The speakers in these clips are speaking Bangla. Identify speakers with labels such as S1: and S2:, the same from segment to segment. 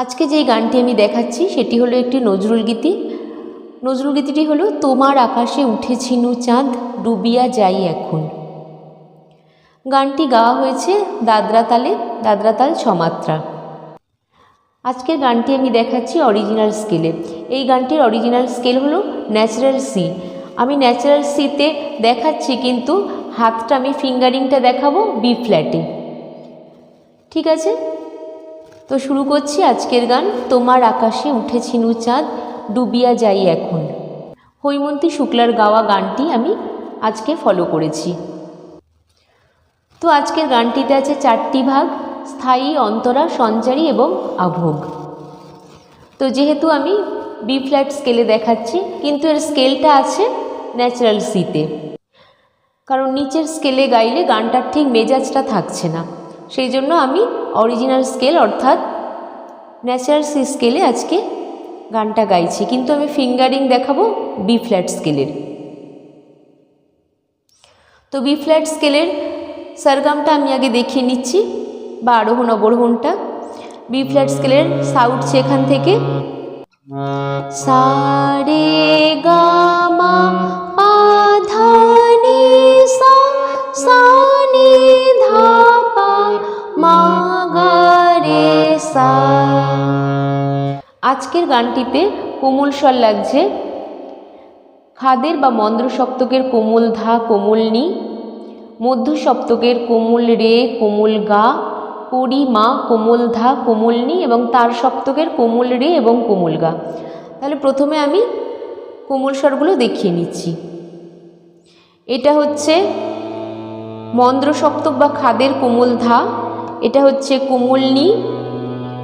S1: আজকে যেই গানটি আমি দেখাচ্ছি সেটি হলো একটি নজরুল গীতি। নজরুল গীতিটি হলো তোমার আকাশে উঠেছিনু চাঁদ ডুবিয়া যাই এখন। গানটি গাওয়া হয়েছে দাদরা তালে, দাদরা তাল 6 মাত্রা। আজকের গানটি আমি দেখাচ্ছি অরিজিনাল স্কেলে। এই গানটির অরিজিনাল স্কেল হলো ন্যাচারাল সি। আমি ন্যাচারাল সিতে দেখাচ্ছি, কিন্তু হাতটা আমি ফিঙ্গারিংটা দেখাবো বি ফ্ল্যাটে। ঠিক আছে, তো শুরু করছি আজকের গান তোমার আকাশে উঠেছিনু চাঁদ ডুবিয়া যাই এখন। হৈমন্তী শুক্লার গাওয়া গানটি আমি আজকে ফলো করেছি। তো আজকের গানটিতে আছে 4টি ভাগ: স্থায়ী, অন্তরা, সঞ্চারী এবং আভোগ। তো যেহেতু আমি বি ফ্ল্যাট স্কেলে দেখাচ্ছি, কিন্তু এর স্কেলটা আছে ন্যাচারাল সিতে, কারণ নিচের স্কেলে গাইলে গানটার ঠিক মেজাজটা থাকছে না। সেই জন্য আমি অরিজিনাল স্কেল অর্থাৎ ন্যাচারাল সি স্কেলে আজকে গানটা গাইছি, কিন্তু আমি ফিঙ্গারিং দেখাবো বি ফ্ল্যাট স্কেলের। তো বি ফ্ল্যাট স্কেলের সরগমটা আমি আগে দেখিয়ে নিচ্ছি, বা আরোহণ অবরোহণটা। বি ফ্ল্যাট স্কেলের সা উঠছে এখান থেকে, সা রে গা মা পা ধা নি সা, সা নি ধা পা মা গা রে সা। আজকের গানটিতে কোমল স্বর লাগছে খাদের বা মন্দ্র সপ্তকের কোমল ধা, কোমল নি, মধ্য সপ্তকের কোমল রে, কোমল গা, পরি মা, কোমল ধা, কোমল নি এবং তার সপ্তকের কোমল রে এবং কোমল গা। তাহলে প্রথমে আমি কোমল স্বরগুলো দেখিয়ে নিচ্ছি। এটা হচ্ছে মন্দ্র সপ্তক বা খাদের কোমল ধা, এটা হচ্ছে কোমল নি,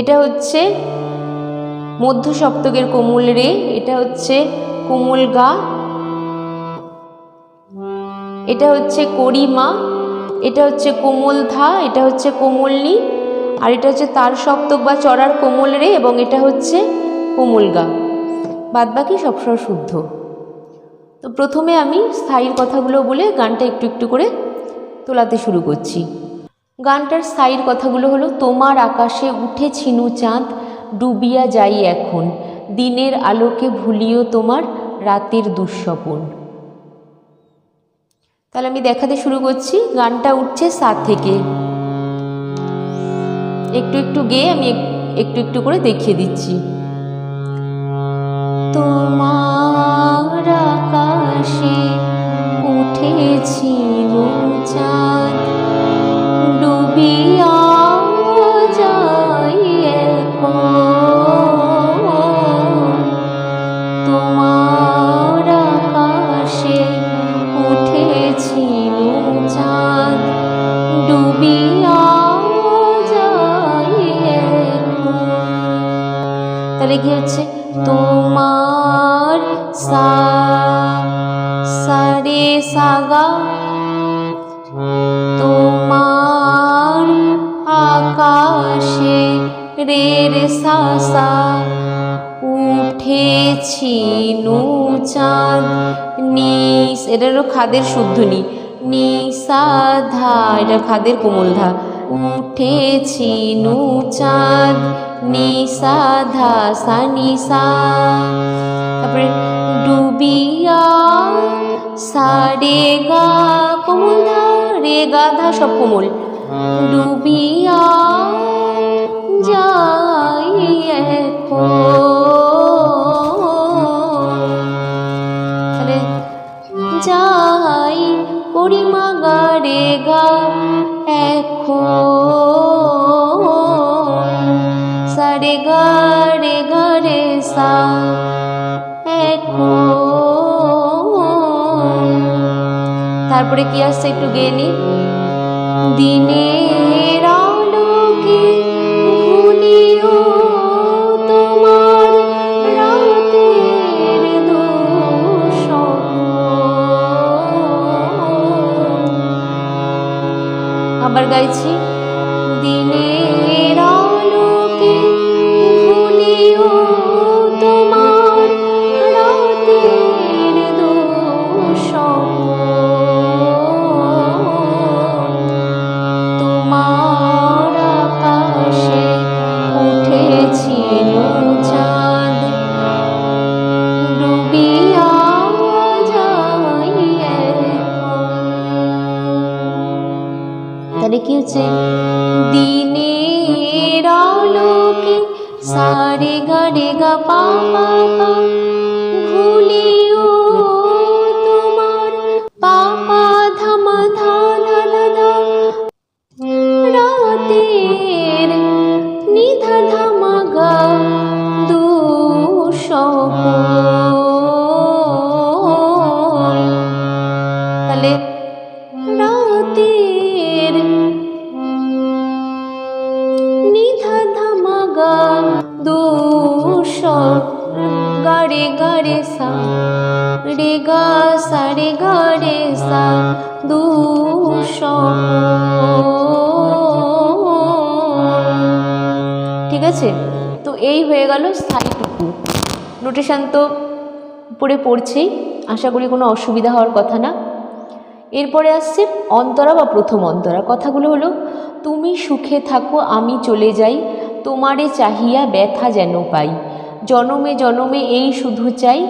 S1: এটা হচ্ছে মধ্য সপ্তকের কোমল রে, এটা হচ্ছে কোমল গা, এটা হচ্ছে করিমা, এটা হচ্ছে কোমল ধা, এটা হচ্ছে কোমল নি, আর এটা হচ্ছে তার সপ্তক বা চড়ার কোমল রে এবং এটা হচ্ছে কোমল গা। বাদ বাকি সব স্বর শুদ্ধ। তো প্রথমে আমি স্থায়ীর কথাগুলো বলে গানটা একটু একটু করে তোলাতে শুরু করছি। গানটার স্থায়ীর কথাগুলো হলো তোমার আকাশে উঠেছিনু চাঁদ ডুবিয়া যাই এখন, দিনের আলোকে ভুলিও তোমার রাতের দুঃস্বপন। তাহলে আমি দেখাতে শুরু করছি। গানটা উঠছে সা থেকে, একটু একটু গেয়ে আমি একটু একটু করে দেখিয়ে দিচ্ছি। তোমার আকাশে উঠেছিনু চাঁদ ডুবিয়া যাই এখন, তোমার আকাশে উঠেছিনু চাঁদ ডুবিয়া যাই এখন। তাহলে কি হচ্ছে তোমার সা, সা রে সা গা, তোমার আকাশে রে রে সা সা উঠেছিনু চাঁদ নি, এটারও খাদের শুদ্ধ নি, নি সা ধা, এটা খাদের কোমল ধা, উঠেছিনু চাঁদ নি সা ধা সা নি সা। তারপরে ডুবিয়া সা রে গা কোমল ধা, রে গা ধা সব কোমল, ডুবিয়া যাই এখন। তাহলে যাই করিমা গা রে গা এখন, সা রে গা রে সা এখন। তারপরে কি আসছে একটু গেয়ে নি, দিনের আলোকে ভুলিও তোমার রাতের দুঃস্বপন। আবার গাইছি, দিনের আলোকে ভুলিও তোমার রাতের দুঃস্বপন, উঠেছে। দিনের আলোকে সারে গা রে গা পা পা পা, ভুলিও তোমার পা পা ধামা ধা ধা ধা ধা, রাতের নিধা ধামা গা দুঃসহ। তাহলে রাতের নিধা ধামা গা দুঃসহ, গারে গারে সা রে গা সা রে গা রে সা দুঃসহ। ঠিক আছে, তো এই হয়ে গেল স্থায়ীটুকু। নোটেশন তো পড়ে পড়ছেই, আশা করি কোনো অসুবিধা হওয়ার কথা না। এরপরে আসছে অন্তরা বা প্রথম অন্তরা। কথাগুলো হলো, তুমি সুখে থাকো আমি চলে যাই, তোমারে চাহিয়া ব্যথা যেন পাই, জনমে জনমে এই শুধু চাই,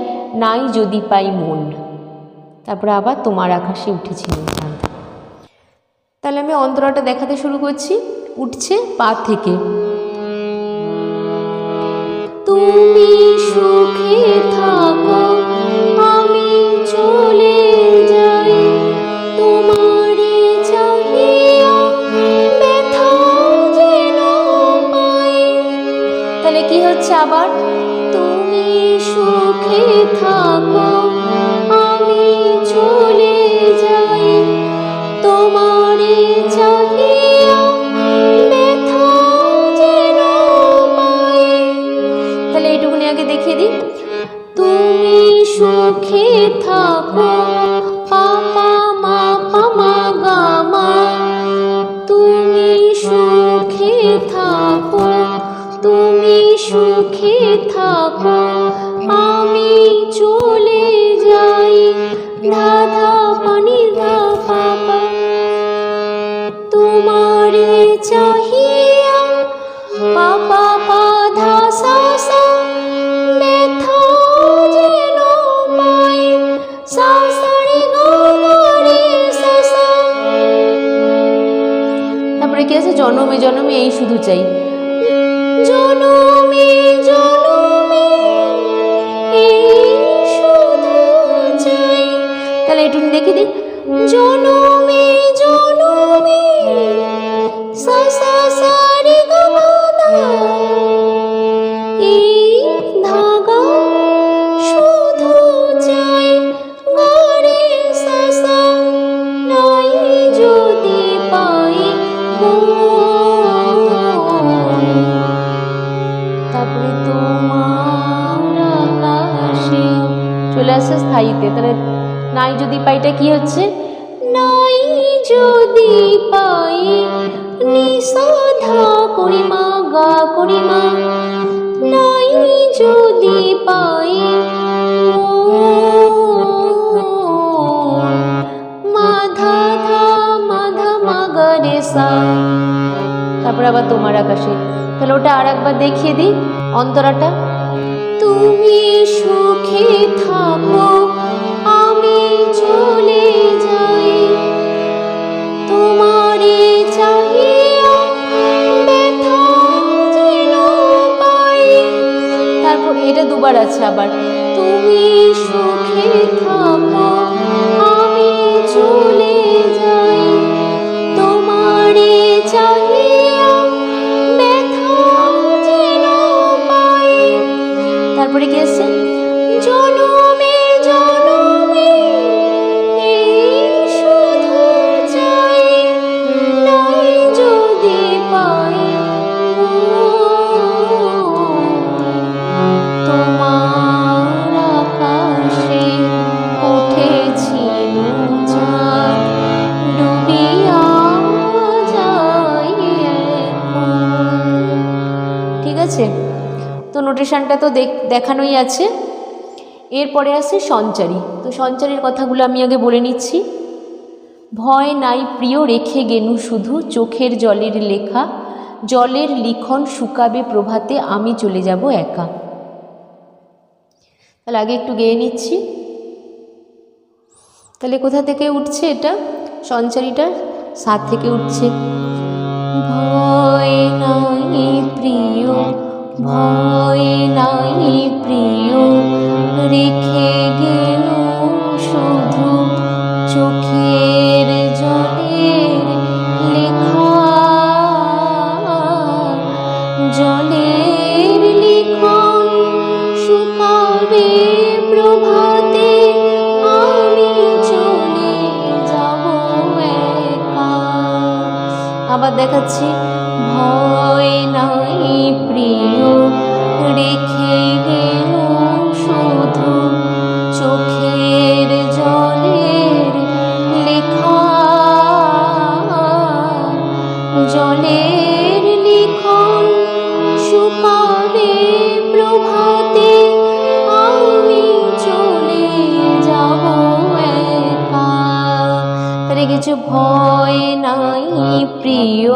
S1: নাই যদি পাই মন। তারপরে আবার তোমার আকাশে উঠেছিল চাঁদ। তাহলে আমি অন্তরাটা দেখাতে শুরু করছি। উঠছে পা থেকে। তুমি সুখে থাকো আমি চলে যাই, তোমারে চাহিয়া ব্যথা যেন পাই। তাহলে কি হচ্ছে আবার, তুমি সুখে থাকো আমি চলে যাই, তোমারে চাহিয়া ব্যথা যেন পাই। তাহলে এইটুকুনি আগে দেখিয়ে দিই। তুমি সুখে থাকো পা পা মা পা মা গা মা, তুমি সুখে থাকো, তুমি সুখে থাকো আমি চলে যাই, ধা ধা পানি ধা পা পা, তোমারে চাহিয়া পা পা পা ধা সা সা, ব্যথা যেন পাই, সা সা রে গা গা রে সা সা। তারপরে কি আছে, জনমে জনমে এই শুধু চাই, জনমে জনমে এই শুধু চাই। তাহলে একটু দেখি দিই, জনমে জনমে সা সা সা রে গা মা ধা, এই ধাগা শুধু চাই, গা রে সা সা, নাই যদি পাই মন। তারপরে তোমার আকাশে চলে আসছে স্থায়ীতে। তাহলে নাই যদি পাইটা কি হচ্ছে, নাই যদি পাই নিষাধা করিমা গা করিমা, নাই যদি পাই মাধা ধা মাধা মাগা রে সা। তারপরে আবার তোমার আকাশে। তাহলে ওটা আর একবার দেখিয়ে দিই অন্তরাটা। তুমি সুখে থাকো আমি চলে যাই, তোমারে চাহিয়া ব্যথা যেন পাই। তারপর এটা দুবার আছে আবার, তুমি সুখে থাকো আমি চলে যাই, তোমারে চাহিয়া ব্যথা যেন পাই। তারপরে কি আছে, জনমে জনমে এই শুধু চাই, নাই যদি পাই তোমার আকাশে উঠেছিল চাঁদ, ডুবিয়া যায় এখন। ঠিক আছে, তো নোটেশনটা তো দেখানোই আছে। এরপরে আছে সঞ্চারী। তো সঞ্চারীর কথাগুলো আমি আগে বলে নিচ্ছি। ভয় নাই প্রিয় রেখে গেনু শুধু, চোখের জলের লেখা, জলের লিখন শুকাবে প্রভাতে, আমি চলে যাব একা। তাহলে আগে একটু গেয়ে নিচ্ছি। তাহলে কোথা থেকে উঠছে এটা, সঞ্চারীটা 7 থেকে উঠছে। নাই প্রিয়, ভয় নাই প্রিয়, রেখে গেল শুধু চোখের জলের লেখা, জলের লিখন শুকাবে প্রভাতে, আমি চলে যাব একা। আবার দেখাচ্ছি, ভয় নাই প্রিয়, রেখে গেল শুধু চোখের জলের লেখা, জলের লিখন শুকাবে প্রভাতে, আমি চলে যাব একা। তাহলে কিছু ভয় নাই প্রিয়,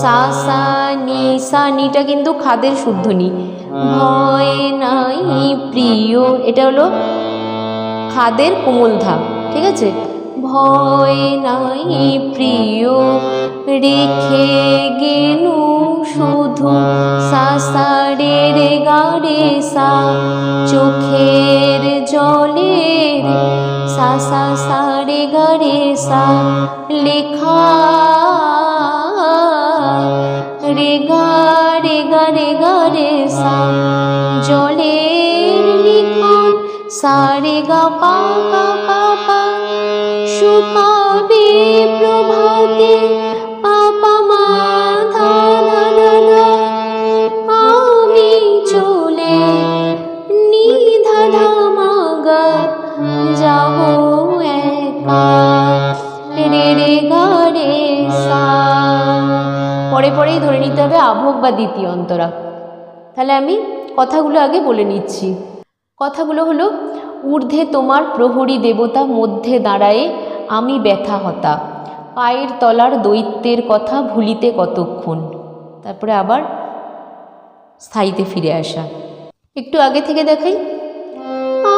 S1: সা সা নি, সা নিটা কিন্তু খাদের শুদ্ধ নি, ভয় নাই প্রিয় এটা হলো খাদের কোমল ধা, ঠিক আছে। ভয় নাই প্রিয়, রেখে গেল শুধু সা সা রে রে গা রে সা, চোখের জলের সা সা সা রে গা রে সা লেখা, রে গা রে গা রে গা রে সা, জলের লিখন সা রে গা পা পা পা পা, শুকাবে প্রভাতে পা পা মা ধা ধা ধা ধা, আমি চলে নি ধা ধা মা গা যাব একা, রে রে গা রে সা। পরে পরেই ধরে নিতে হবে আভোগ বা দ্বিতীয় অন্তরা। তাহলে আমি কথাগুলো আগে বলে নিচ্ছি। কথাগুলো হলো, ঊর্ধ্বে তোমার প্রহরী দেবতা, মধ্যে দাঁড়ায়ে আমি ব্যথা হতা, পায়ের তলার দৈত্যের কথা ভুলিতে কতক্ষণ। তারপরে আবার স্থায়ীতে ফিরে আসা। একটু আগে থেকে দেখাই,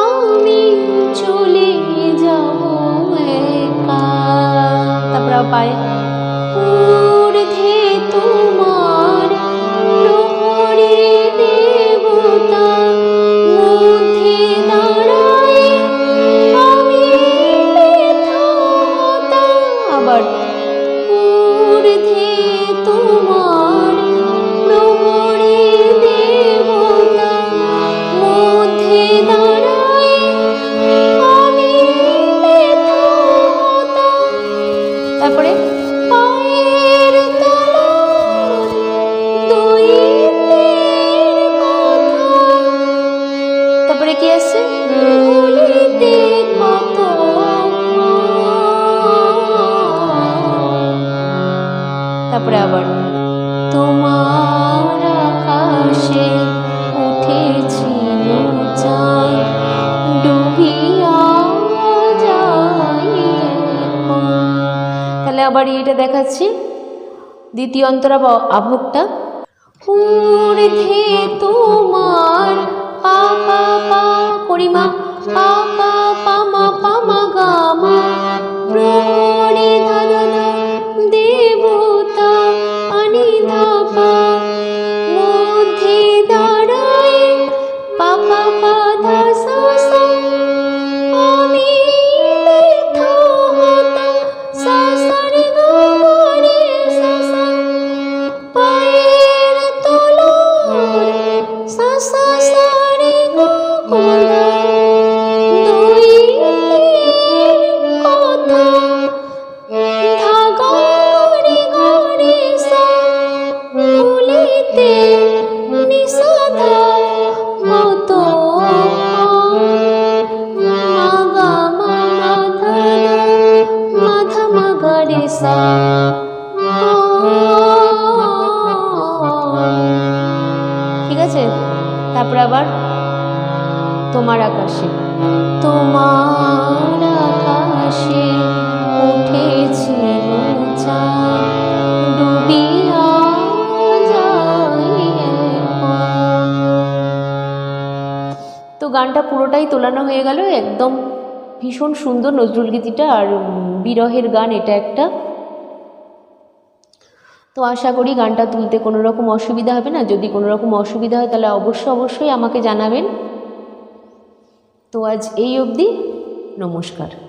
S1: আমি চলে যাব একা, তারপরে পায়ে ঊর্ধ্বে তোমার প্রহরী দেবতা, মধ্যে দাঁড়ায় আমি ব্যথা হতা, আবার ঊর্ধ্বে তোমার প্রহরী দেবতা, মধ্যে দাঁড়ায় আমি ব্যথা হতা। তারপরে পায়ের তলার দৈত্যের কথা, তারপরে কি আছে, ভুলিতে কতক্ষণ। তারপরে আবার তোমার আকাশে উঠেছিল চাঁদ, ডুবিয়া যায় এখন। তাহলে আবার এটা দেখাচ্ছি দ্বিতীয় অন্তরা বা আভোগটা, ঊর্ধ্বে তোমার পা পা পা করিমা পা পা পা মা পা মা গা মা, প্রহরী ধা ধা ধা দেবতা আনি ধা পা, মধ্যে দাঁড়ায় পা পা পা ধা সা সা, আমি ব্যথা হতা সা সা রে গা গা রে সা সা, পায়ের তলার সা সা সা রে গা কোমল ধা, দৈত্যের কথা ধা গা রে গা রে সা, ভুলিতে নিষাধা কতক্ষণ, মা গা মা মা ধা ধা মা ধা মা গা রে সা। ঠিক আছে। তারপরে আবার তোমার আকাশে, তোমার আকাশে উঠেছিল চাঁদ, ডুবিয়া যায় এখন। তো গানটা পুরোটাই তোলানো হয়ে গেল, একদম ভীষণ সুন্দর নজরুল গীতিটা, আর বিরহের গান এটা একটা। তো আশা করি গানটা তুলতে কোনো রকম অসুবিধা হবে না। যদি কোনো রকম অসুবিধা হয় তাহলে অবশ্যই আমাকে জানাবেন। তো আজ এই অবধি, নমস্কার।